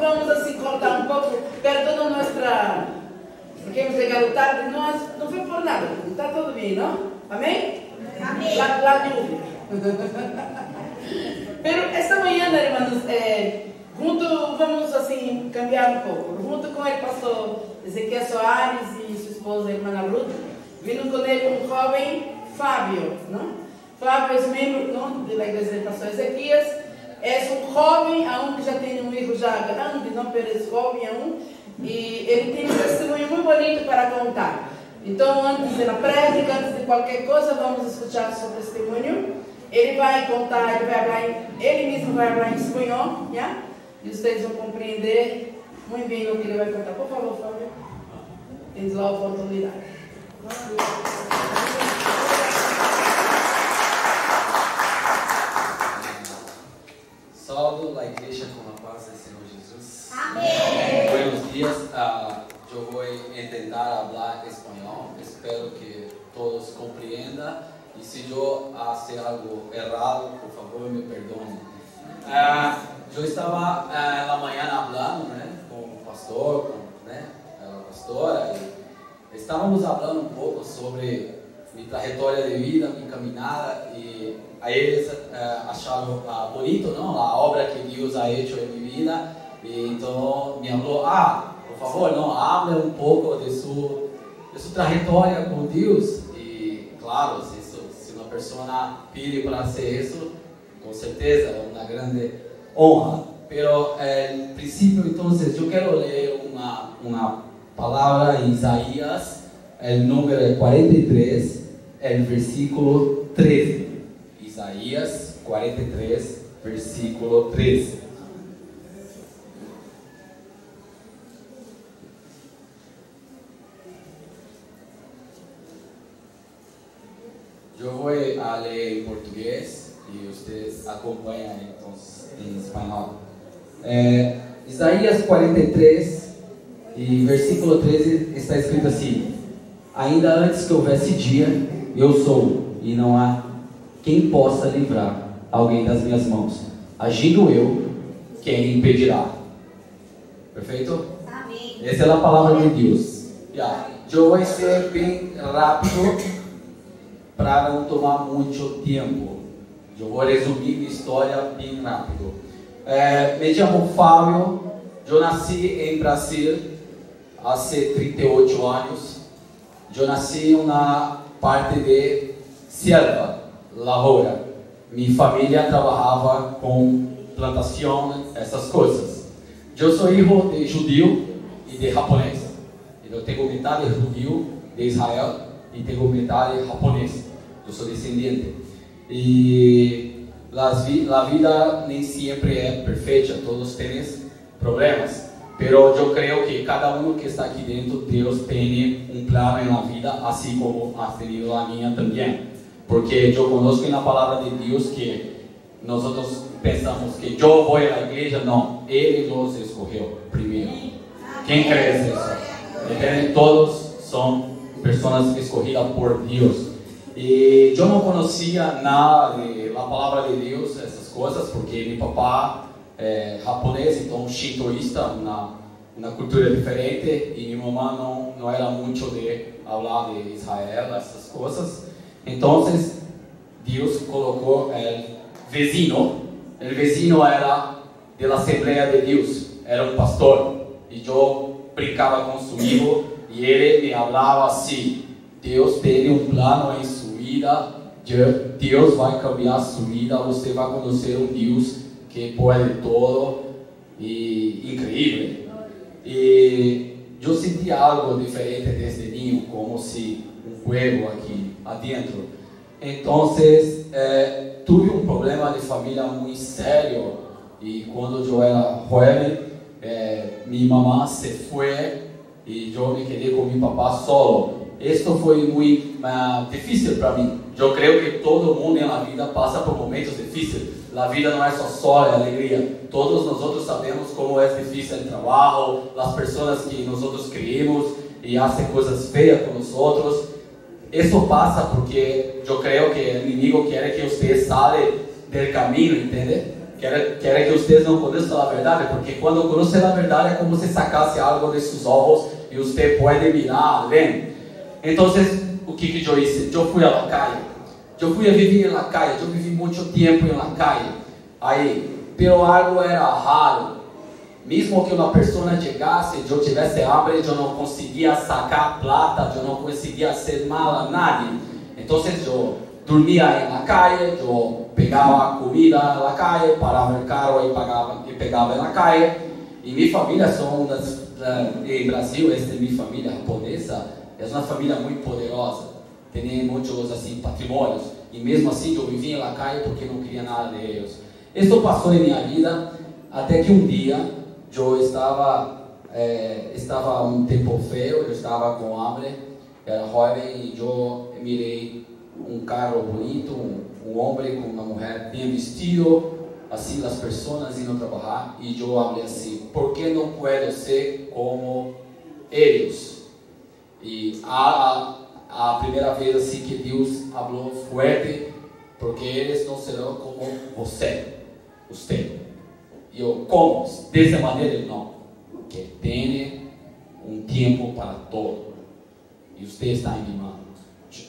vamos assim cortar um pouco, perdona nossa, porque hemos chegado tarde, não foi por nada, está tudo bem, não? Amém? Amém. La lluvia. Pero esta manhã, irmãos, junto, vamos assim cambiar um pouco, junto com o pastor Ezequiel Soares e sua esposa, a irmã Ruth, vindo com ele um jovem, Fábio, não? Fábio é membro da igreja do pastor Ezequiel, é um jovem, aún já tem um filho já grande, não, pero é jovem aún, e ele tem um testemunho muito bonito para contar. Então, antes da prédica, antes de qualquer coisa, vamos escutar seu testemunho. Ele vai contar, ele mesmo vai falar em espanhol, yeah? E vocês vão compreender muito bem o que ele vai contar. Por favor, Fábio, tens lá a oportunidade. Saúdo a igreja com a paz do Senhor Jesus. Amém. Buenos dias. Eu vou tentar falar espanhol. Espero que todos compreendam. E se eu fizer algo errado, por favor, me perdone. Eu estava na manhã falando, né, com o pastor, com, né, a pastora, e estávamos falando um pouco sobre minha trajetória de vida, minha caminhada, e aí eles acharam bonito, não, a obra que Deus ha hecho em minha vida, e então me falou, por favor, não, hable um pouco de sua trajetória com Deus, e claro, se uma pessoa pede para fazer isso, com certeza é uma grande honra. Pero en princípio, entonces, eu quero ler uma palavra em Isaías, o número 43, o versículo 13. Isaías 43, versículo 13. Eu vou ler em português e vocês acompanham então em espanhol. Isaías 43 e versículo 13 está escrito assim: ainda antes que houvesse dia, eu sou, e não há quem possa livrar alguém das minhas mãos. Agindo eu, quem impedirá? Perfeito? Amém. Essa é a palavra de Deus. Eu vou ser bem rápido para não tomar muito tempo. Eu vou resumir minha história bem rápido. Me chamo Fábio, eu nasci em Brasil há 38 anos. Eu nasci em uma parte de selva, lavoura. Minha família trabalhava com plantação, essas coisas. Eu sou filho de judeu e de japonês. Eu tenho metade judeu de Israel e tenho metade japonês. Eu sou descendente. E a vida nem sempre é perfeita, todos temos problemas. Pero eu creio que cada um que está aqui dentro, Deus tem um plano na vida, assim como ha tenido a minha também. Porque eu conosco na palavra de Deus que nós pensamos que eu vou à igreja, não, Ele nos escolheu primeiro. Quem crê nisso? Entende? Todos são pessoas escolhidas por Deus. E eu não conhecia nada da palavra de Deus, essas coisas, porque meu papá é japonês, então shintoísta, uma cultura diferente, e minha mamãe não era muito de falar de Israel, essas coisas. Então, Deus colocou o vizinho era da Assembleia de Deus, era um pastor, e eu brincava com seu filho, e ele me falava assim: Deus tem um plano em sua vida, Deus vai cambiar sua vida, você vai conhecer um Deus que pode todo e incrível. E eu senti algo diferente desde niño, como se um fuego aqui adentro. Então, tive um problema de família muito sério, e quando eu era jovem, minha mamãe se foi e eu me quedei com meu papá solo. Isso foi muito difícil para mim. Eu creio que todo mundo na vida passa por momentos difíceis. A vida não é só sol e alegria. Todos nós sabemos como é difícil o trabalho, as pessoas que nós criamos e fazem coisas feias com nós outros. Isso passa porque eu creio que o inimigo quer que você saia do caminho, entende? Quero que vocês não conheçam a verdade, porque quando conhecem a verdade é como se sacasse algo de seus ovos e você pode mirar além. Então, o que eu hice? Eu fui à calle. Eu fui a viver na calle. Eu vivi muito tempo na calle. Aí, pero algo era raro. Mesmo que uma pessoa chegasse, eu tivesse hambre, eu não conseguia sacar plata, eu não conseguia ser mal a nadie. Então, eu dormia na calle, eu pegava comida na calle, parava no carro e pegava na calle. E minha família são em Brasil, esta é minha família japonesa, é uma família muito poderosa, tem muitos assim patrimônios. E mesmo assim eu vivia na calle porque não queria nada deles. Isso passou em minha vida até que um dia eu estava um tempo feio, eu estava com hambre, era jovem e eu mirei um carro bonito, um homem com uma mulher bem vestido, assim as pessoas indo trabalhar, e eu falei assim: por que não posso ser como eles? E a primeira vez assim que Deus falou forte, porque eles não serão como você. E eu, como? Dessa maneira, não. Porque tem um tempo para todo. E você está em minha mão.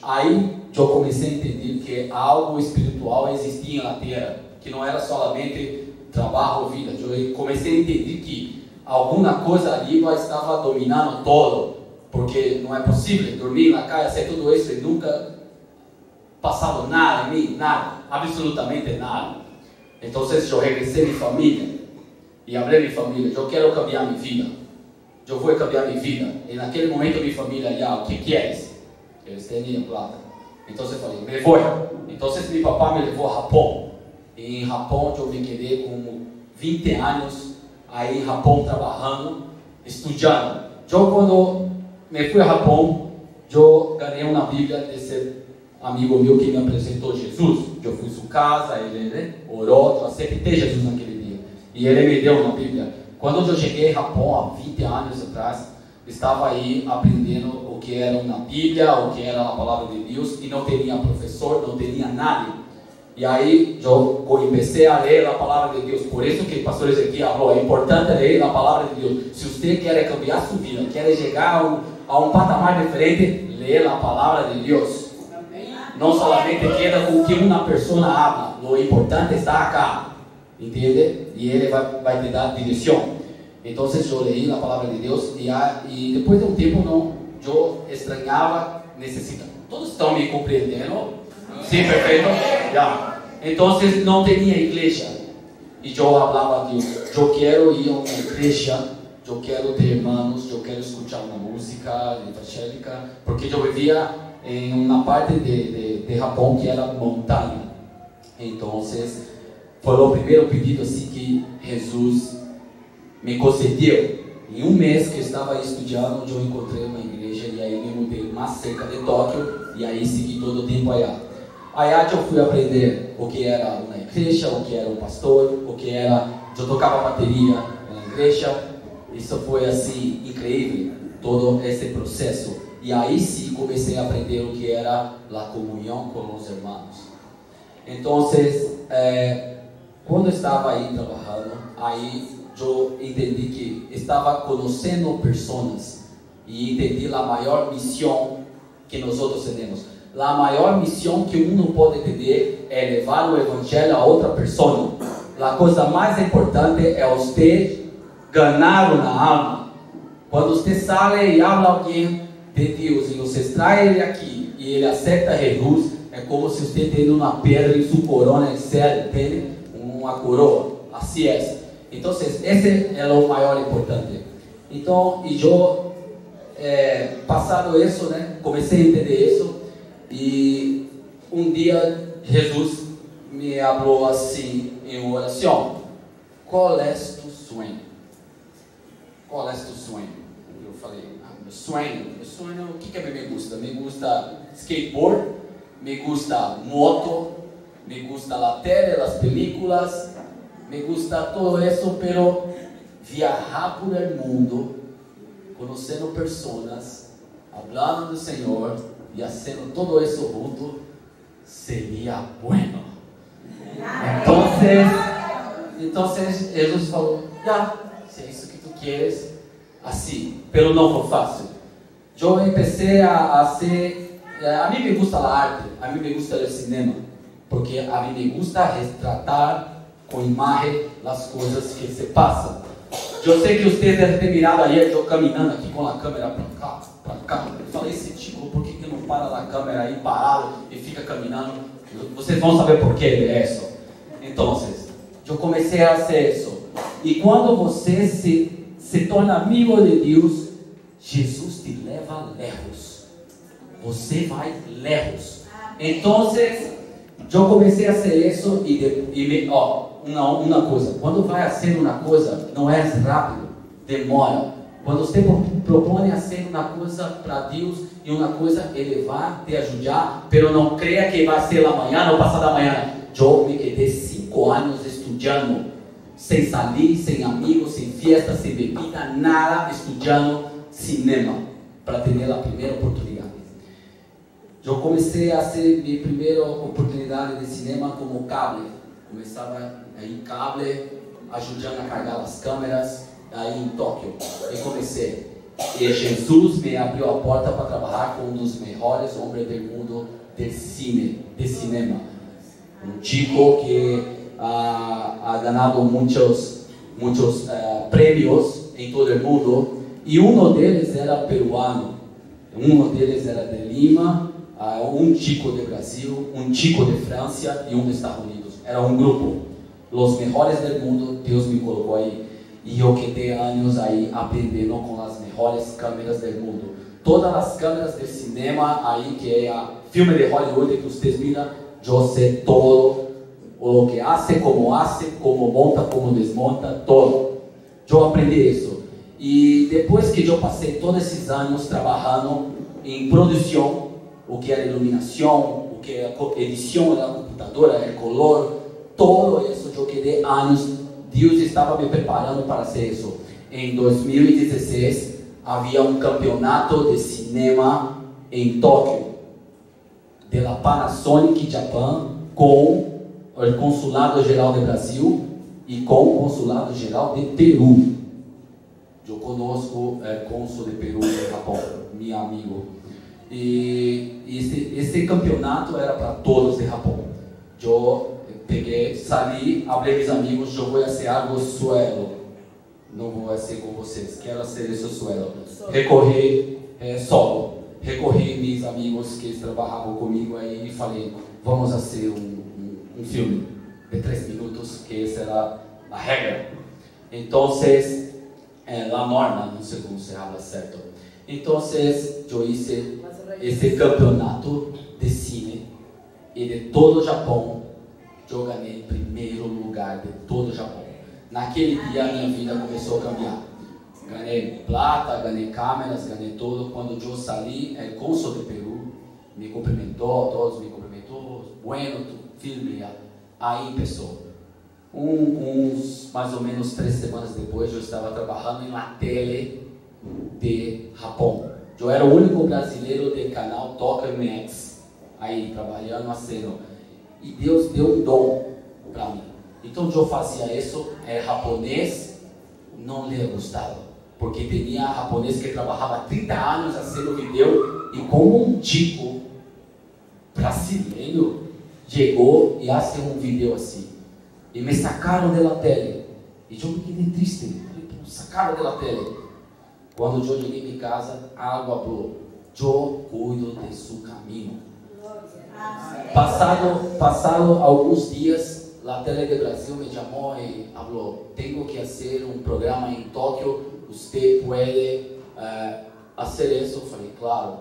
Aí eu comecei a entender que algo espiritual existia na terra, que não era somente trabalho ou vida. Eu comecei a entender que alguma coisa ali estava dominando todo, porque não é possível dormir na casa, ser tudo isso e nunca passava nada em mim, nada, absolutamente nada. Então eu regressei à minha família e falei à minha família: eu quero cambiar minha vida, eu vou cambiar minha vida. E naquele momento minha família, o que queres? Eles tinham plata. Então eu falei: me vou. Então meu papai me levou a Japão. E em Japão eu me quedei com 20 anos aí em Japão trabalhando, estudando. Eu quando me fui a Japão, eu ganhei uma Bíblia desse amigo meu que me apresentou Jesus. Eu fui à sua casa, ele orou, eu aceitei Jesus naquele dia. E ele me deu uma Bíblia. Quando eu cheguei a Japão, há 20 anos atrás, estava aí aprendendo o que era uma Bíblia, o que era a palavra de Deus, e não tinha professor, não tinha nada. E aí eu comecei a ler a palavra de Deus. Por isso que o pastor Ezequiel falou: é importante ler a palavra de Deus. Se você quer cambiar sua vida, quer chegar a um patamar diferente, leia a palavra de Deus. Não somente queda com o que uma pessoa habla, o importante está acá, entende? E ele vai te dar direção. Então eu leí a palavra de Deus e depois de um tempo eu estranhava necessidade. Todos estão me compreendendo? Sim, perfeito? Já. Então não tinha igreja. E eu falava a Deus: eu quero ir a uma igreja, eu quero ter irmãos, eu quero escutar uma música evangélica, porque eu vivia em uma parte de Japão que era montanha. Então foi o primeiro pedido assim que Jesus me concedeu. Em um mês que eu estava estudando, eu encontrei uma igreja e aí me mudei mais cerca de Tóquio e aí segui todo o tempo allá. Aí eu fui aprender o que era uma igreja, o que era um pastor, o que era... Eu tocava bateria na igreja. Isso foi assim incrível, todo esse processo. E aí sim comecei a aprender o que era a comunhão com os irmãos. Então, quando eu estava aí trabalhando, aí eu entendi que estava conhecendo pessoas e entendi a maior missão que nós outros temos. A maior missão que um pode entender é levar o evangelho a outra pessoa. A coisa mais importante é você ganhar uma alma. Quando você sai e habla a alguém de Deus e você traz ele aqui e ele aceita Jesus, é como se você tem uma pedra em sua corona, entende? Uma coroa, assim é. Então, esse é o maior importante. Então, e eu, passado isso, comecei a entender isso. E um dia, Jesus me falou assim, em uma oração: qual é tu sonho? Qual é tu sonho? Eu falei: meu sonho, o que me gusta? Me gusta skateboard, me gusta moto, me gusta a tele, as películas, me gusta todo isso, pero viajar por el mundo, conhecendo pessoas, falando do Senhor e fazendo todo isso junto, seria bueno. Então, Então Jesus falou, se é isso que tu queres, assim, pelo não foi fácil. Eu comecei a ser, a mim me gusta a arte, a mim me gusta o cinema, porque a mim me gusta retratar com imagem as coisas que se passam. Eu sei que vocês devem ter mirado ayer, eu caminhando aqui com a câmera para cá. Eu falei, esse tipo, por que não para na câmera aí parado e fica caminhando? Vocês vão saber por que é isso. Então, eu comecei a fazer isso. E quando você se torna amigo de Deus, Jesus te leva lejos. Você vai lejos. Então, eu comecei a fazer isso uma coisa. Quando vai a ser uma coisa, não é rápido, demora. Quando você propõe a ser uma coisa para Deus e uma coisa, Ele vai te ajudar, mas não creia que vai ser amanhã ou passado amanhã. Eu me quedei 5 anos estudando, sem sair, sem amigos, sem festa, sem bebida, nada, estudando cinema, para ter a primeira oportunidade. Eu comecei a ser minha primeira oportunidade de cinema como cable. Começava aí cable, ajudando a carregar as câmeras, aí em Tóquio. E comecei. E Jesus me abriu a porta para trabalhar com um dos melhores homens do mundo de cinema. Um chico que ha ganado muitos prêmios em todo o mundo. E um deles era peruano. Um deles era de Lima, um chico de Brasil, um chico de França e um dos Estados Unidos. Era um grupo, os melhores do mundo. Deus me colocou aí e eu quedei anos aí aprendendo com as melhores câmeras do mundo. Todas as câmeras de cinema aí, que é a filme de Hollywood que vocês viram, eu sei todo o que hace, como monta, como desmonta, todo. Eu aprendi isso. E depois que eu passei todos esses anos trabalhando em produção, o que era iluminação, o que era edição da computadora, é color, todo isso eu quedei anos. Deus estava me preparando para fazer isso. Em 2016 havia um campeonato de cinema em Tóquio, da Panasonic Japão, com o Consulado Geral do Brasil e com o Consulado Geral de Peru. Eu conosco o cônsul de Peru e Japão, meu amigo. E esse campeonato era para todos de Japão. Eu peguei, saí, abri meus amigos, eu vou fazer algo suelo. Não vou fazer com vocês, quero fazer isso suelo. Recorri solo. Recorri meus amigos que trabalhavam comigo aí e falei, vamos fazer um filme de 3 minutos, que essa era a regra. Então, la norma, não sei como se fala certo. Então, eu hice esse campeonato de cine e de todo o Japão, eu ganhei primeiro lugar de todo o Japão. Naquele dia, a minha vida começou a cambiar. Ganhei plata, ganhei câmeras, ganhei tudo. Quando eu saí, o cônsul de Peru me cumprimentou, todos me cumprimentou, bueno, tu filme, aí começou. Uns mais ou menos 3 semanas depois, eu estava trabalhando na tele de Japão. Eu era o único brasileiro do canal Toca MX, aí trabalhando assim. E Deus deu um dom para mim. Então eu fazia isso, era japonês, não lhe gostava, porque tinha japonês que trabalhava 30 anos fazendo vídeo e como um tipo brasileiro chegou e fez um vídeo assim. E me sacaram da tele. E eu me quedei triste. Me sacaram da tele. Quando eu cheguei em casa, algo falou: eu cuido de seu caminho. Passado alguns dias, a tele de Brasil me chamou e falou: tenho que fazer um programa em Tóquio. Você pode fazer isso? Eu falei: claro.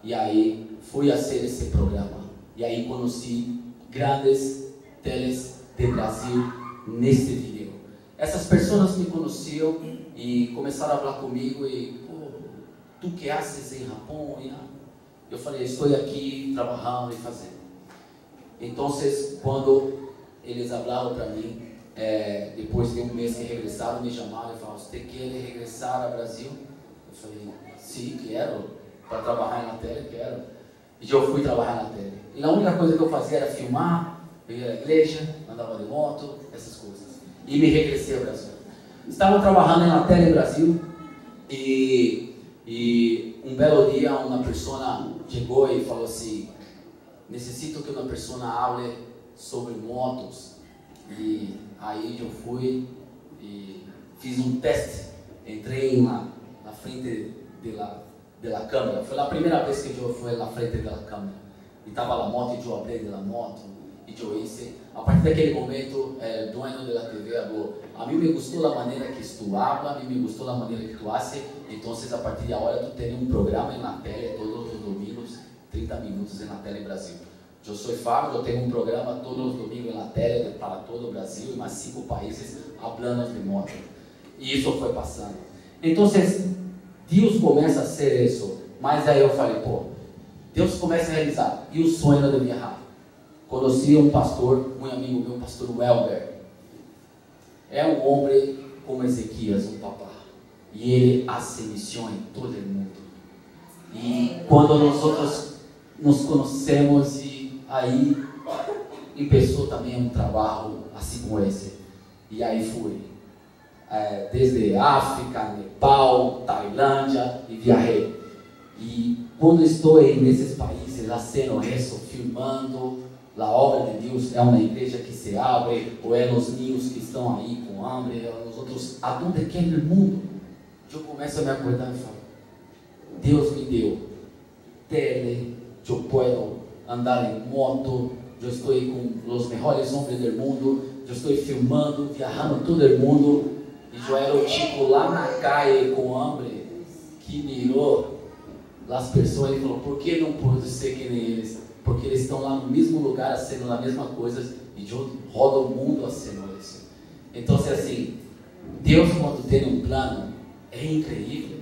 E aí fui fazer esse programa. E aí conheci grandes teles de Brasil nesse vídeo. Essas pessoas me conheciam e começaram a falar comigo e, tu que haces em Japão? Eu falei, estou aqui trabalhando e fazendo. Então, quando eles falaram para mim, depois de um mês que regressaram, me chamaram e falaram, você quer regressar ao Brasil? Eu falei, sim, quero, para trabalhar na tele, quero. E eu fui trabalhar na tele. E a única coisa que eu fazia era filmar, ir à igreja, andava de moto, essas coisas. e me regressei ao Brasil. Estava trabalhando na tele Brasil e um belo dia uma pessoa chegou e falou assim: necessito que uma pessoa hable sobre motos. E aí eu fui e fiz um teste, entrei na frente da câmera. Foi a primeira vez que eu fui na frente da câmera e estava a moto e eu abri da moto e eu hice. A partir daquele momento, o dono da TV falou: a mim me gostou a maneira que tu habla, a mim me gostou a maneira que tu hace, então a partir de agora tu tem um programa na tele todos os domingos, 30 minutos na tele Brasil. Eu sou Fábio, eu tenho um programa todos os domingos na tele para todo o Brasil e mais 5 países falando de moto. E isso foi passando. Então, Deus começa a ser isso. Mas aí eu falei, pô, Deus começa a realizar. E o sonho de viajar. Conheci um pastor, um amigo meu, o pastor Welber. É um homem como Ezequias, um papá. E ele faz missão em todo o mundo. E quando nós outros nos conhecemos, e aí começou também um trabalho assim como esse. E aí fui. Desde África, Nepal, Tailândia e viajei. E quando estou nesses países, fazendo isso, filmando a obra de Deus, é uma igreja que se abre, ou é os niños que estão aí com hambre, ou os outros, aonde quer no mundo, eu começo a me acordar e falo: Deus me deu tele, eu posso andar em moto, eu estou com os melhores homens do mundo, eu estou filmando, viajando todo o mundo. E eu era o tipo lá na calle com hambre que mirou as pessoas e falou: por que não pode ser que nem eles? Porque eles estão lá no mesmo lugar fazendo a mesma coisa e eu rodo o mundo fazendo isso. Então, assim, Deus, quando tem um plano, é incrível,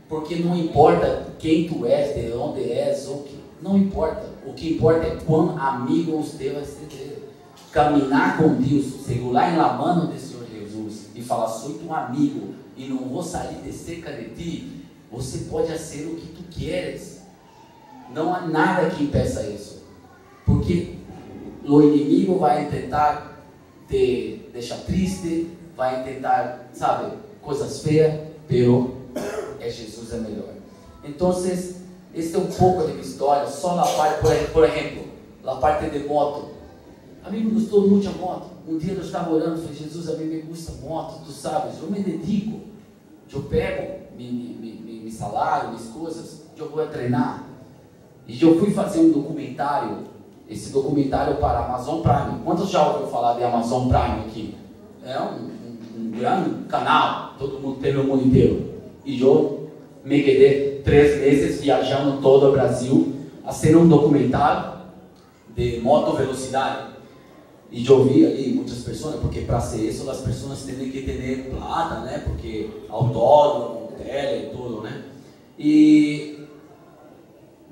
porque não importa quem tu és, de onde és, não importa. O que importa é quão amigo você vai ser. Caminhar com Deus, segurar na mão do Senhor Jesus e falar: sou teu amigo e não vou sair de cerca de ti. Você pode fazer o que tu queres. Não há nada que impeça isso, porque o inimigo vai tentar te deixar triste, vai tentar, sabe, coisas feias, pero Jesus é melhor. Então, esse é um pouco de minha história, só na parte, por exemplo, na parte de moto. A mim me gostou muito a moto. Um dia eu estava orando e falei: Jesus, a mim me gusta moto, tu sabes, eu me dedico, eu pego meu salário, minhas coisas, eu vou treinar. E eu fui fazer um documentário, esse documentário para a Amazon Prime. Quantos já ouviram falar de Amazon Prime aqui? É um grande canal, todo mundo tem no mundo inteiro. E eu me quedei 3 meses viajando todo o Brasil, fazendo um documentário de moto velocidade. E eu vi ali muitas pessoas, porque para ser isso as pessoas têm que ter plata, né? Porque autódromo, tele e tudo, né? E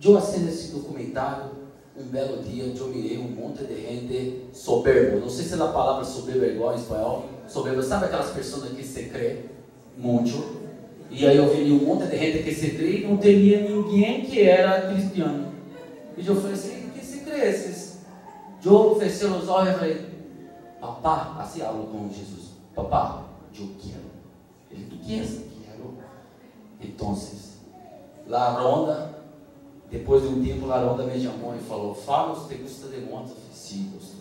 eu fazendo esse documentário, um belo dia eu mirei um monte de gente soberbo. Não sei se é a palavra soberbo é igual em espanhol. Soberbo, sabe aquelas pessoas que se crê muito? E aí eu vi um monte de gente que se crê e não teria ninguém que era cristiano. E eu falei assim: que se crê esses? Eu fechei os olhos e falei: papá, assim hablo com Jesus, papá, eu quero. Ele: tu queres? Quero. Então, lá a Ronda, depois de um tempo, a Ronda me chamou e falou: Fábio, você gosta de moto? Eu falei: sim, gosto.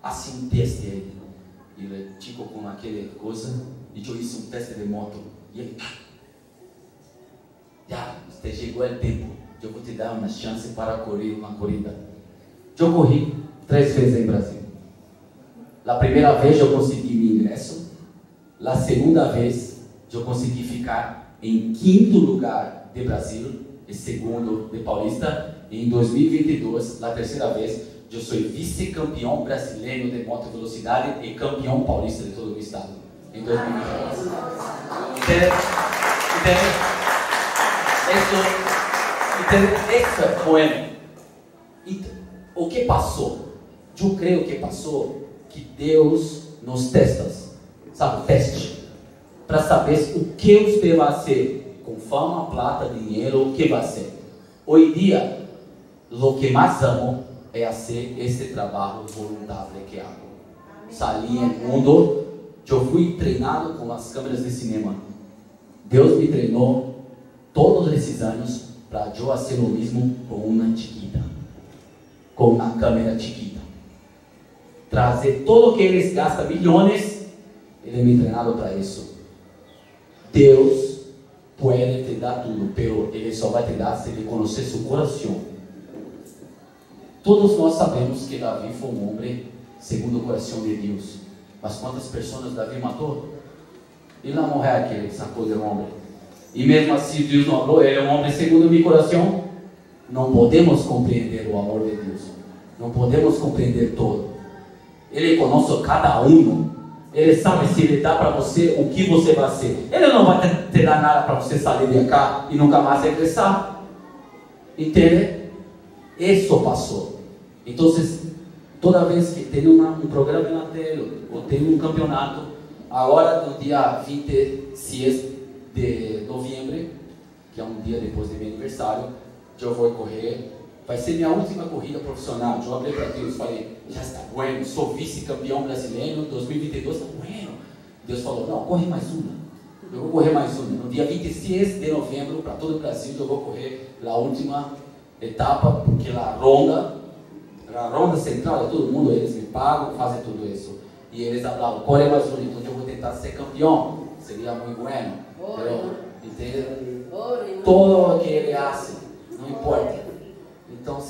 Assim um teste aí. E ele ficou com aquela coisa, e eu fiz um teste de moto. E ele: já, você chegou o tempo, eu vou te dar uma chance para correr uma corrida. Eu corri 3 vezes em Brasil. A primeira vez eu consegui meu ingresso, a segunda vez eu consegui ficar em 5º lugar de Brasil e 2º de Paulista. E em 2022, a terceira vez, eu sou vice-campeão brasileiro de moto velocidade e campeão paulista de todo o estado. Em 2022. Isso é bueno. O que passou? Eu creio que passou que Deus nos testa, sabe, teste, para saber o que você vai ser, com fama, plata, dinheiro, o que vai ser. Hoje dia, o que mais amo é fazer esse trabalho voluntário que hago. Sair no mundo, eu fui treinado com as câmeras de cinema. Deus me treinou todos esses anos para eu fazer o mesmo com uma chiquita, com uma câmera chiquita. Trazer todo o que eles gastam milhões, ele me treinado para isso. Deus pode te dar tudo, pero ele só vai te dar se ele conhecer seu coração. Todos nós sabemos que Davi foi um homem segundo o coração de Deus. Mas quantas pessoas Davi matou? E na mulher que ele sacou de um homem. E mesmo assim Deus não falou, ele é um homem segundo o meu coração. Não podemos compreender o amor de Deus. Não podemos compreender todo. Ele conhece cada um. Ele sabe se ele dá para você o que você vai ser. Ele não vai te dar nada para você sair de cá e nunca mais regressar. Entende? Isso passou. Então, toda vez que tem um programa na tele ou tem um campeonato, agora no dia 26 de novembro, que é um dia depois do meu aniversário, eu vou correr. Vai ser minha última corrida profissional. Eu abri para Deus, falei, já está bueno, sou vice-campeão brasileiro, 2022 está bueno. Deus falou, não, corre mais uma. Eu vou correr mais uma. No dia 26 de novembro, para todo o Brasil, eu vou correr a última etapa, porque a ronda central de todo mundo, eles me pagam, fazem tudo isso. E eles falaram, corre mais uma, então eu vou tentar ser campeão. Seria muito bueno. Entende? Todo o que ele faz, não importa. Então,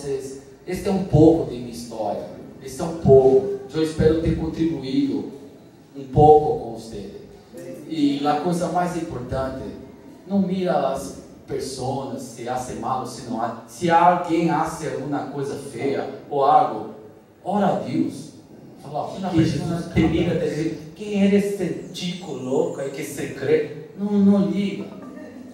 este é um pouco de minha história. Este é um pouco. Eu espero ter contribuído um pouco com você. E a coisa mais importante, não mira as pessoas se fazem mal, se não há. Se alguém faz alguma coisa feia ou algo, ora a Deus. Fala, que Jesus te liga, quem é esse tico louco aí que se crê? Não liga.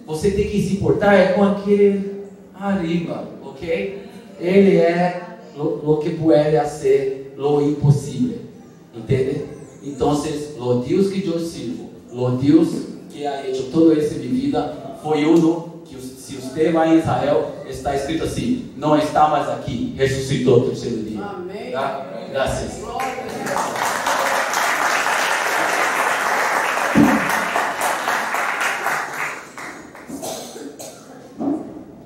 Você tem que se importar com aquele arriba, ok? Ele é o que pode fazer o impossível, entende? Então, o Deus que eu sirvo, o Deus que ha hecho todo isso em minha vida, foi uno que, se você vai em Israel, está escrito assim: não está mais aqui, ressuscitou no terceiro dia. Amém. Tá? Graças.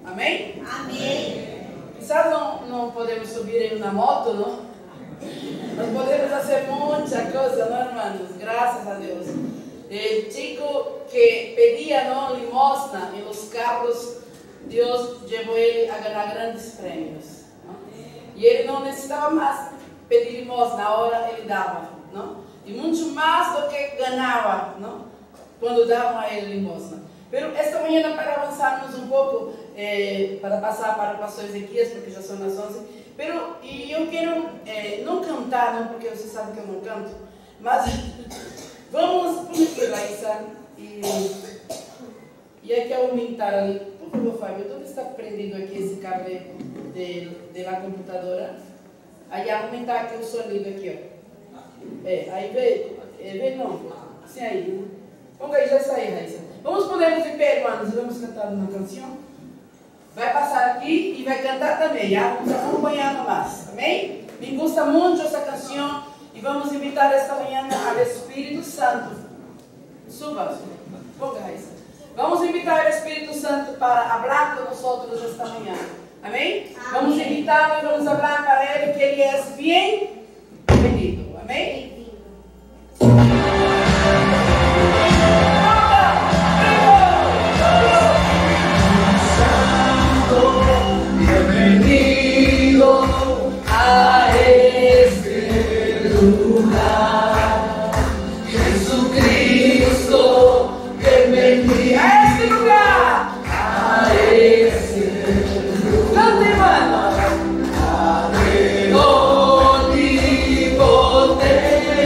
Amém? Amém. Quizás não podemos subir em uma moto, não? Nós podemos fazer muita coisa, não, irmãos? Graças a Deus. O chico que pedia não limosna em los carros, Deus levou ele a ganhar grandes prêmios. Não? E ele não necessitava mais pedir limosna, na hora ele dava. Não? E muito mais do que ganhava, não? Quando davam a ele limosna. Mas esta manhã, para avançarmos um pouco, para passar para o pastor Ezequias, porque já são as 11, e eu quero não cantar, não, porque você sabe que eu não canto, mas vamos por aqui, Raíssa, e aqui aumentar ali, por favor, Fábio, onde está prendido aqui esse cabo da computadora? Aí aumentar aqui o sonido aqui, ó. Aí vê não, assim aí, vamos aí, já saiu, Raíssa. Vamos ponermos de pé, irmãos, vamos cantar uma canção. Vai passar aqui e vai cantar também, já? Vamos acompanhando mais, amém? Me gusta muito essa canção e vamos invitar esta manhã ao Espírito Santo. Suba, ponga Raíssa. Vamos invitar o Espírito Santo para falar com nós esta manhã, amém? Vamos invitá-lo e vamos falar para ele que ele é bem-vindo, amém? Bienvenido a este lugar, Jesucristo, bienvenido a este lugar, a este lugar. Canta, irmão. Onipotente.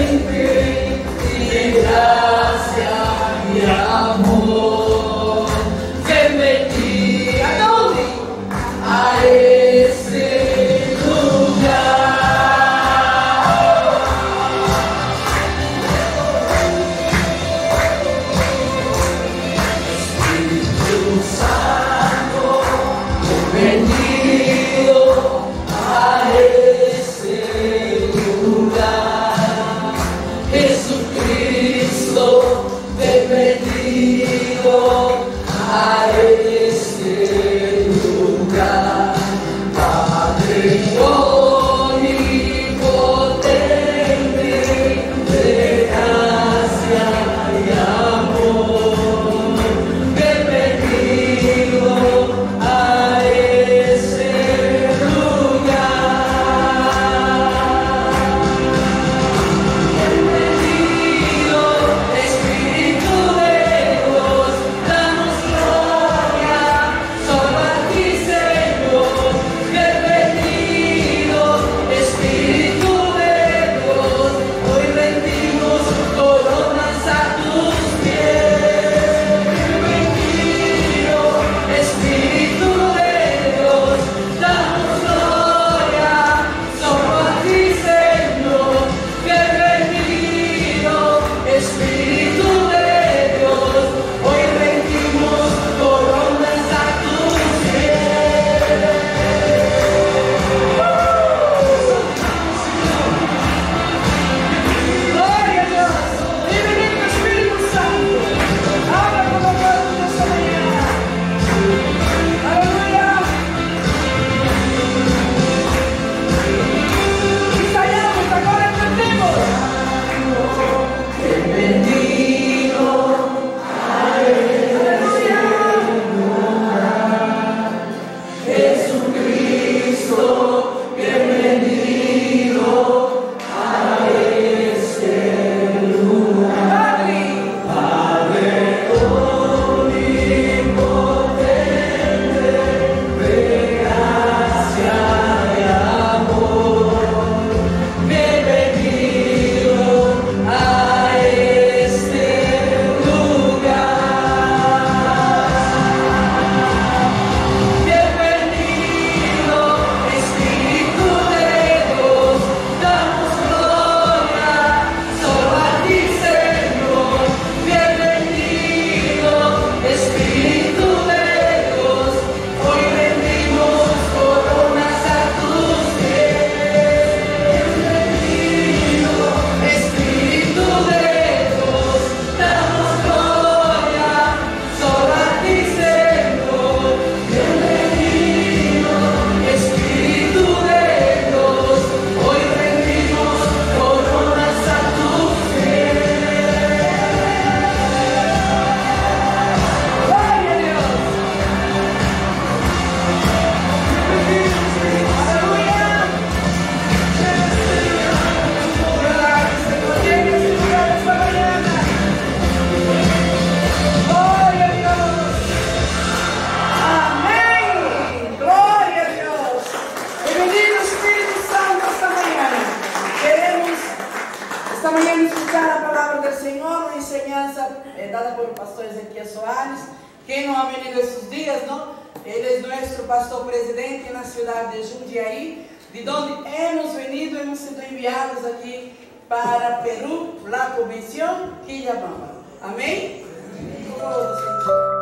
enseñanza dada por el pastor Ezequiel Soares, que no ha venido estos días, ¿no? Él es nuestro pastor presidente en la ciudad de Jundiaí, de donde hemos venido, hemos sido enviados aquí para Perú, la convención Quillabamba. Amém? Amém.